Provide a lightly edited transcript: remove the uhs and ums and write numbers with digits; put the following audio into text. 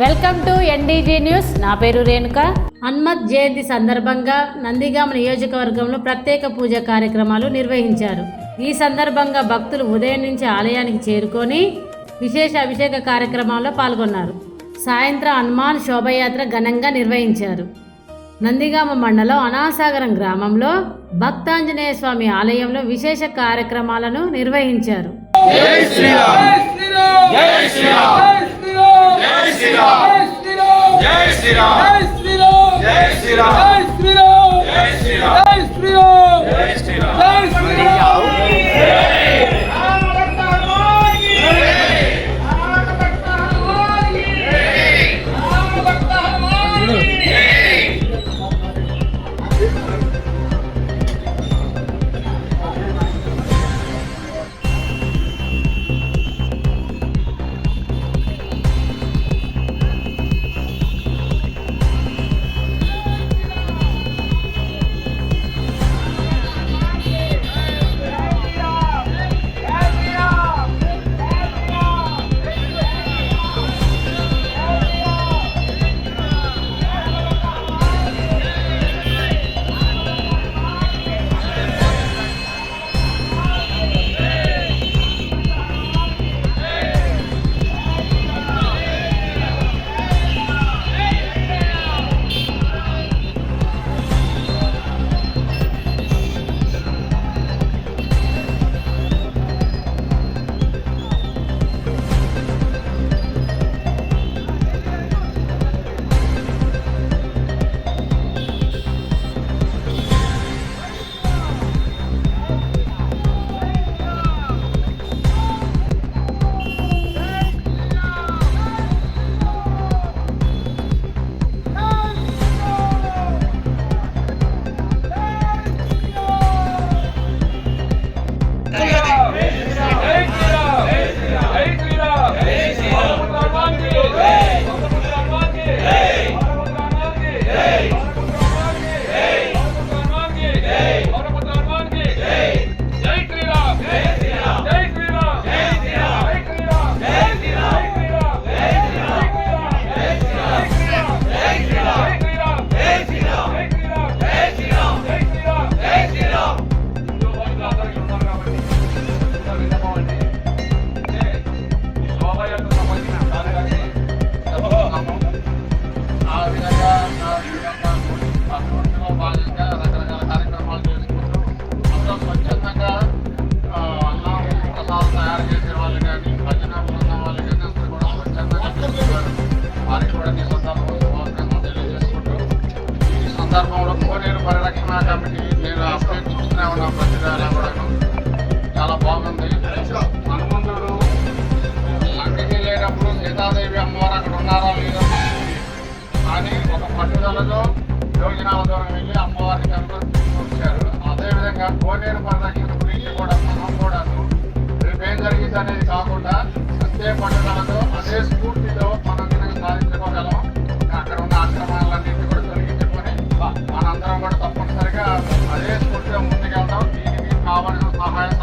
Welcome to ఎన్డీజీ news. నా పేరు రేణుక. హనుమత్ జయంతి సందర్భంగా నందిగామ నియోజకవర్గంలో ప్రత్యేక పూజ కార్యక్రమాలు నిర్వహించారు. ఈ సందర్భంగా భక్తులు ఉదయం నుంచి ఆలయానికి చేరుకొని విశేష అభిషేక కార్యక్రమాల్లో పాల్గొన్నారు. సాయంత్రం హనుమాన్ శోభయాత్ర ఘనంగా నిర్వహించారు. నందిగామ మండలం అనాసాగరం గ్రామంలో భక్తాంజనేయ స్వామి ఆలయంలో విశేష కార్యక్రమాలను నిర్వహించారు. సందర్భంలో కోనేరు పరిరక్షణ కమిటీ నేను అప్డేట్ చూస్తూనే ఉన్నాం. ప్రతిదాలా కూడా చాలా బాగుంది. హనుమంతుడు లంకకి వెళ్ళేటప్పుడు సీతాదేవి అమ్మవారు అక్కడ ఉన్నారా లేదా కానీ ఒక పట్టుదలతో యోజనాల దూరం వెళ్ళి అమ్మవారిని కనుగొచ్చారు. అదేవిధంగా కోనేరు పరిరక్షణ గురించి కూడా మనం కూడా రేపు ఏం జరిగింది అనేది కాకుండా అంతే పట్టుదలతో అదే స్ఫూర్తితో మనం కనుక సాధించుకోగలం. అక్కడ ఉన్న ఆక్రమణలన్నింటినీ కూడా తొలగించుకొని మనందరం కూడా తప్పనిసరిగా అదే స్ఫూర్తిగా ముందుకెళ్తాం. దీనికి కావాల్సిన సహాయం